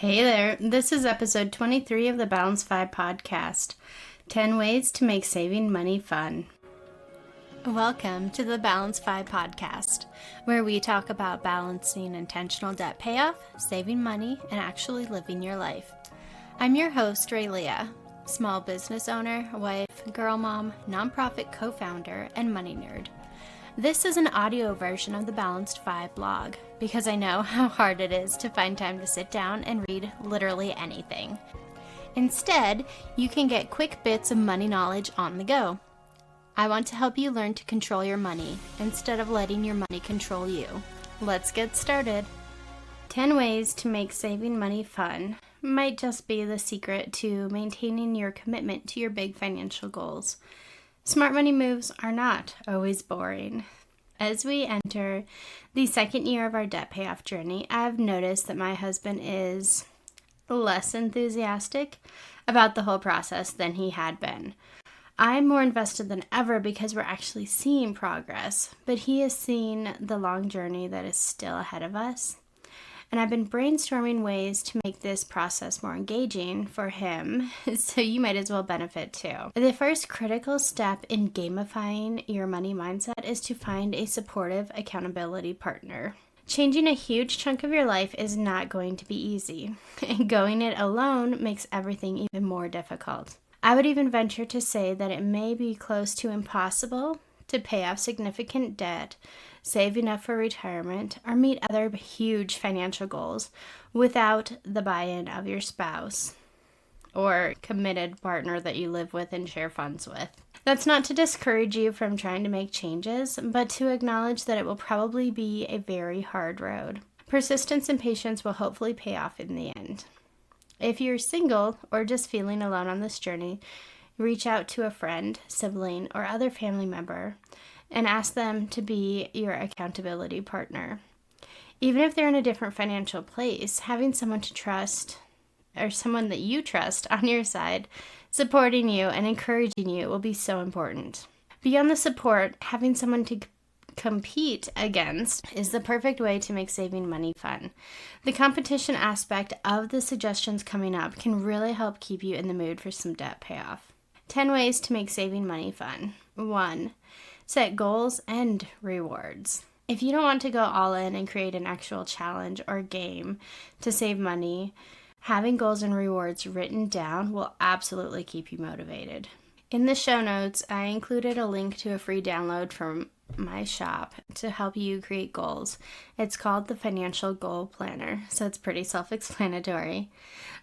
Hey there, this is episode 23 of the Balance 5 podcast, 10 Ways to Make Saving Money Fun. Welcome to the Balance 5 podcast, where we talk about balancing intentional debt payoff, saving money, and actually living your life. I'm your host, RaLea, small business owner, wife, girl mom, nonprofit co-founder, and money nerd. This is an audio version of the Balanced 5 blog, because I know how hard it is to find time to sit down and read literally anything. Instead, you can get quick bits of money knowledge on the go. I want to help you learn to control your money instead of letting your money control you. Let's get started. 10 ways to make saving money fun might just be the secret to maintaining your commitment to your big financial goals. Smart money moves are not always boring. As we enter the second year of our debt payoff journey, I've noticed that my husband is less enthusiastic about the whole process than he had been. I'm more invested than ever because we're actually seeing progress, but he is seeing the long journey that is still ahead of us. And I've been brainstorming ways to make this process more engaging for him, so you might as well benefit too. The first critical step in gamifying your money mindset is to find a supportive accountability partner. Changing a huge chunk of your life is not going to be easy, and going it alone makes everything even more difficult. I would even venture to say that it may be close to impossible to pay off significant debt, save enough for retirement, or meet other huge financial goals without the buy-in of your spouse or committed partner that you live with and share funds with. That's not to discourage you from trying to make changes, but to acknowledge that it will probably be a very hard road. Persistence and patience will hopefully pay off in the end. If you're single or just feeling alone on this journey, reach out to a friend, sibling, or other family member and ask them to be your accountability partner. Even if they're in a different financial place, having someone to trust or someone that you trust on your side, supporting you and encouraging you will be so important. Beyond the support, having someone to compete against is the perfect way to make saving money fun. The competition aspect of the suggestions coming up can really help keep you in the mood for some debt payoff. 10 ways to make saving money fun. 1. Set goals and rewards. If you don't want to go all in and create an actual challenge or game to save money, having goals and rewards written down will absolutely keep you motivated. In the show notes, I included a link to a free download from my shop to help you create goals. It's called the Financial Goal Planner, so it's pretty self-explanatory.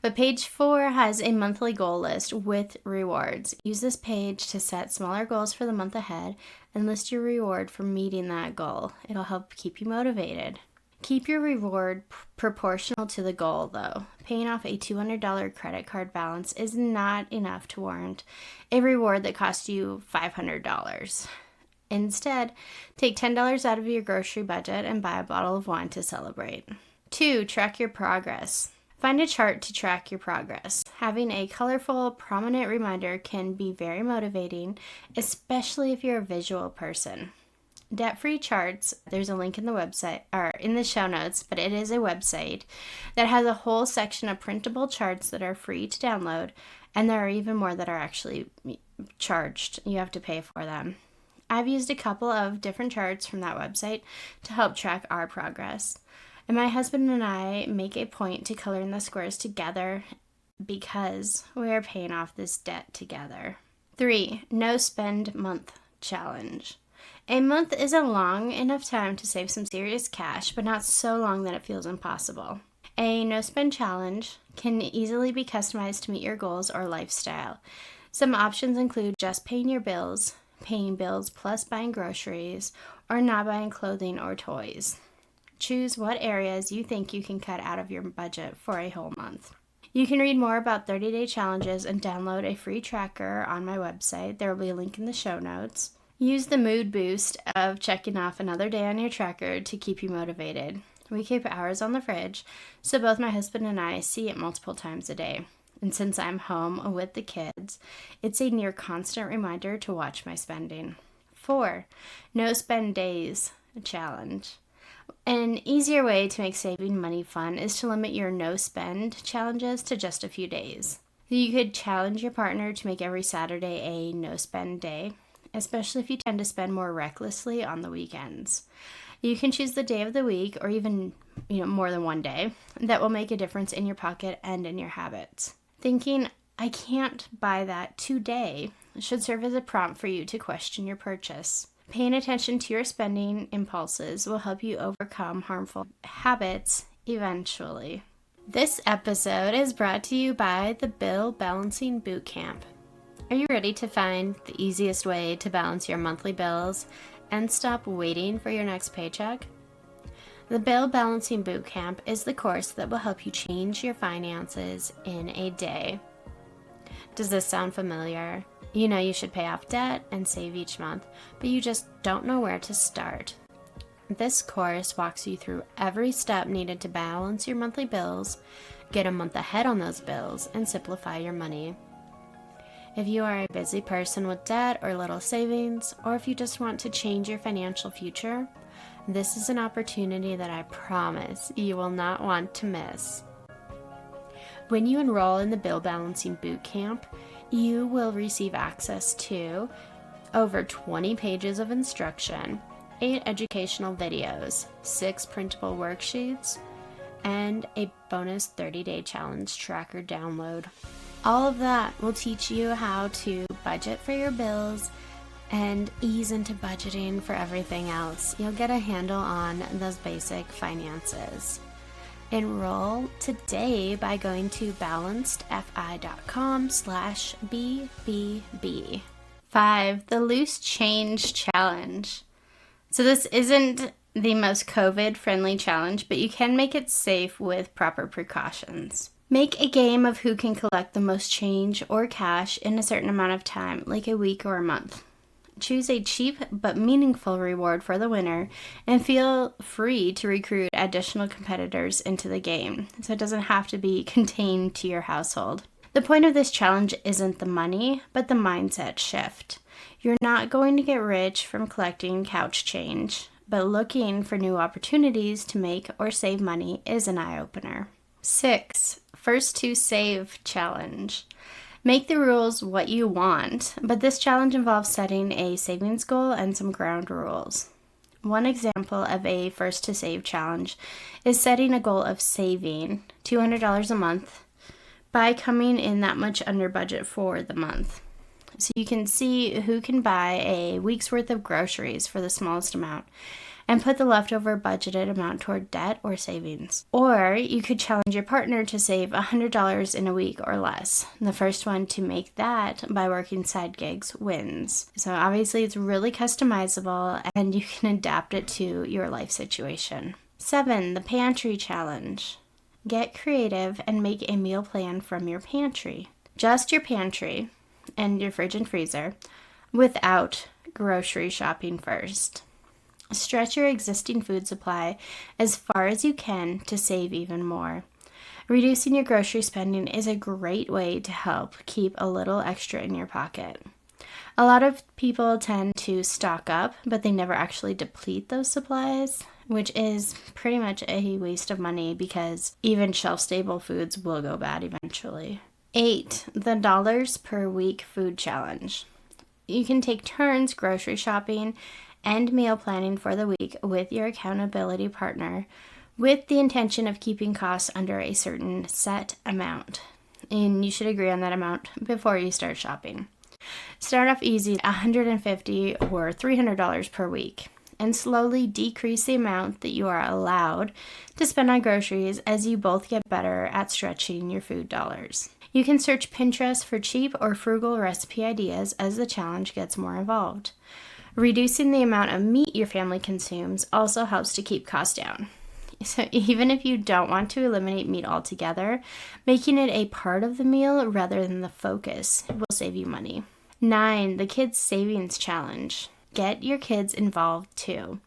But page 4 has a monthly goal list with rewards. Use this page to set smaller goals for the month ahead and list your reward for meeting that goal. It'll help keep you motivated. Keep your reward proportional to the goal, though. Paying off a $200 credit card balance is not enough to warrant a reward that costs you $500. Instead, take $10 out of your grocery budget and buy a bottle of wine to celebrate. 2. Track your progress. Find a chart to track your progress. Having a colorful, prominent reminder can be very motivating, especially if you're a visual person. Debt-free charts, there's a link in the website, or in the show notes, but it is a website that has a whole section of printable charts that are free to download, and there are even more that are actually charged. You have to pay for them. I've used a couple of different charts from that website to help track our progress. And my husband and I make a point to color in the squares together because we are paying off this debt together. 3. No spend month challenge. A month is a long enough time to save some serious cash, but not so long that it feels impossible. A no spend challenge can easily be customized to meet your goals or lifestyle. Some options include just paying your bills, paying bills plus buying groceries, or not buying clothing or toys. Choose what areas you think you can cut out of your budget for a whole month. You can read more about 30-day challenges and download a free tracker on my website. There will be a link in the show notes. Use the mood boost of checking off another day on your tracker to keep you motivated. We keep ours on the fridge, so both my husband and I see it multiple times a day. And since I'm home with the kids, it's a near constant reminder to watch my spending. 4. No spend days challenge. An easier way to make saving money fun is to limit your no-spend challenges to just a few days. You could challenge your partner to make every Saturday a no-spend day, especially if you tend to spend more recklessly on the weekends. You can choose the day of the week, or even more than one day, that will make a difference in your pocket and in your habits. Thinking, I can't buy that today, should serve as a prompt for you to question your purchase. Paying attention to your spending impulses will help you overcome harmful habits eventually. This episode is brought to you by the Bill Balancing Bootcamp. Are you ready to find the easiest way to balance your monthly bills and stop waiting for your next paycheck? The Bill Balancing Bootcamp is the course that will help you change your finances in a day. Does this sound familiar? You know you should pay off debt and save each month, but you just don't know where to start. This course walks you through every step needed to balance your monthly bills, get a month ahead on those bills, and simplify your money. If you are a busy person with debt or little savings, or if you just want to change your financial future, this is an opportunity that I promise you will not want to miss. When you enroll in the Bill Balancing Bootcamp, you will receive access to over 20 pages of instruction, 8 educational videos, 6 printable worksheets, and a bonus 30-day challenge tracker download. All of that will teach you how to budget for your bills and ease into budgeting for everything else. You'll get a handle on those basic finances. Enroll today by going to balancedfi.com/BBB. 5. The Loose Change Challenge. So this isn't the most COVID-friendly challenge, but you can make it safe with proper precautions. Make a game of who can collect the most change or cash in a certain amount of time, like a week or a month. Choose a cheap but meaningful reward for the winner and feel free to recruit additional competitors into the game, so it doesn't have to be contained to your household. The point of this challenge isn't the money, but the mindset shift. You're not going to get rich from collecting couch change, but looking for new opportunities to make or save money is an eye-opener. 6. First to Save Challenge. Make the rules what you want, but this challenge involves setting a savings goal and some ground rules. One example of a first to save challenge is setting a goal of saving $200 a month by coming in that much under budget for the month. So you can see who can buy a week's worth of groceries for the smallest amount and put the leftover budgeted amount toward debt or savings. Or you could challenge your partner to save $100 in a week or less. The first one to make that by working side gigs wins. So obviously it's really customizable and you can adapt it to your life situation. 7. The Pantry Challenge. Get creative and make a meal plan from your pantry. Just your pantry and your fridge and freezer without grocery shopping first. Stretch your existing food supply as far as you can to save even more. Reducing your grocery spending is a great way to help keep a little extra in your pocket. A lot of people tend to stock up, but they never actually deplete those supplies, which is pretty much a waste of money because even shelf-stable foods will go bad eventually. 8. The Dollars Per Week Food Challenge. You can take turns grocery shopping and meal planning for the week with your accountability partner with the intention of keeping costs under a certain set amount. And you should agree on that amount before you start shopping. Start off easy at $150 or $300 per week and slowly decrease the amount that you are allowed to spend on groceries as you both get better at stretching your food dollars. You can search Pinterest for cheap or frugal recipe ideas as the challenge gets more involved. Reducing the amount of meat your family consumes also helps to keep costs down. So even if you don't want to eliminate meat altogether, making it a part of the meal rather than the focus will save you money. 9. The Kids Savings Challenge. Get your kids involved too.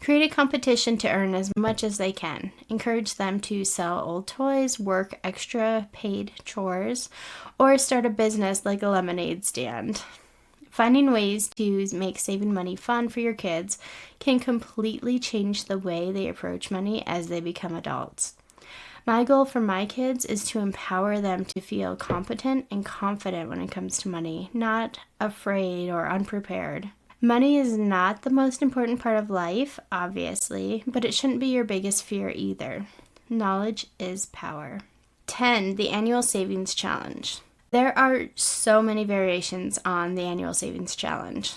Create a competition to earn as much as they can. Encourage them to sell old toys, work extra paid chores, or start a business like a lemonade stand. Finding ways to make saving money fun for your kids can completely change the way they approach money as they become adults. My goal for my kids is to empower them to feel competent and confident when it comes to money, not afraid or unprepared. Money is not the most important part of life, obviously, but it shouldn't be your biggest fear either. Knowledge is power. 10. The Annual Savings Challenge. There are so many variations on the Annual Savings Challenge.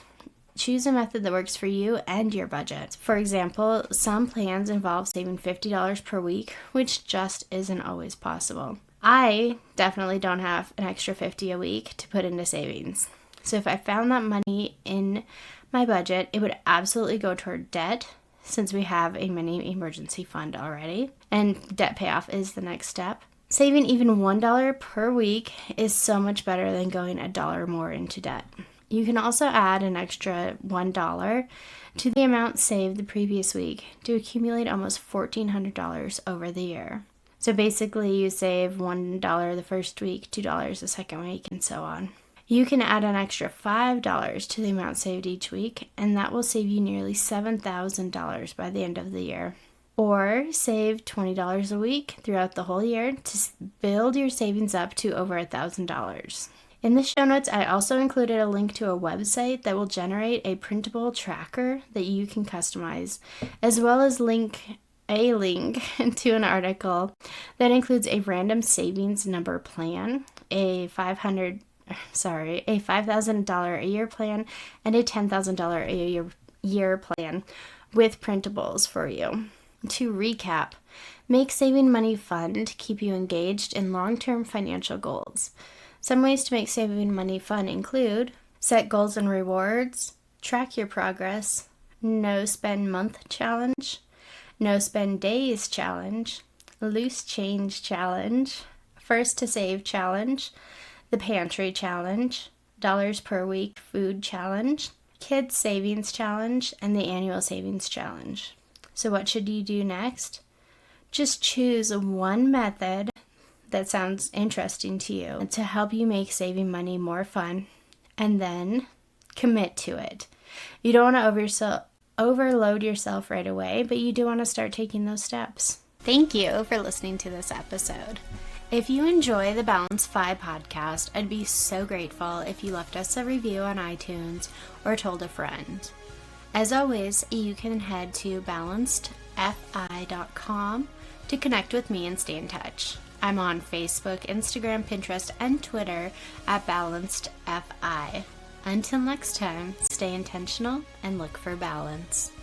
Choose a method that works for you and your budget. For example, some plans involve saving $50 per week, which just isn't always possible. I definitely don't have an extra $50 a week to put into savings. So if I found that money in my budget, it would absolutely go toward debt, since we have a mini emergency fund already, and debt payoff is the next step. Saving even $1 per week is so much better than going $1 more into debt. You can also add an extra $1 to the amount saved the previous week to accumulate almost $1,400 over the year. So basically you save $1 the first week, $2 the second week, and so on. You can add an extra $5 to the amount saved each week, and that will save you nearly $7,000 by the end of the year. Or save $20 a week throughout the whole year to build your savings up to over $1,000. In the show notes, I also included a link to a website that will generate a printable tracker that you can customize, as well as a link to an article that includes a random savings number plan, a $5,000 a year plan, and a $10,000 a year plan with printables for you. To recap, make saving money fun to keep you engaged in long-term financial goals. Some ways to make saving money fun include set goals and rewards, track your progress, no spend month challenge, no spend days challenge, loose change challenge, first to save challenge, the pantry challenge, dollars per week food challenge, kids savings challenge, and the annual savings challenge. So what should you do next? Just choose one method that sounds interesting to you to help you make saving money more fun, and then commit to it. You don't want to overload yourself right away, but you do want to start taking those steps. Thank you for listening to this episode. If you enjoy the Balance 5 podcast, I'd be so grateful if you left us a review on iTunes or told a friend. As always, you can head to balancedfi.com to connect with me and stay in touch. I'm on Facebook, Instagram, Pinterest, and Twitter at balancedfi. Until next time, stay intentional and look for balance.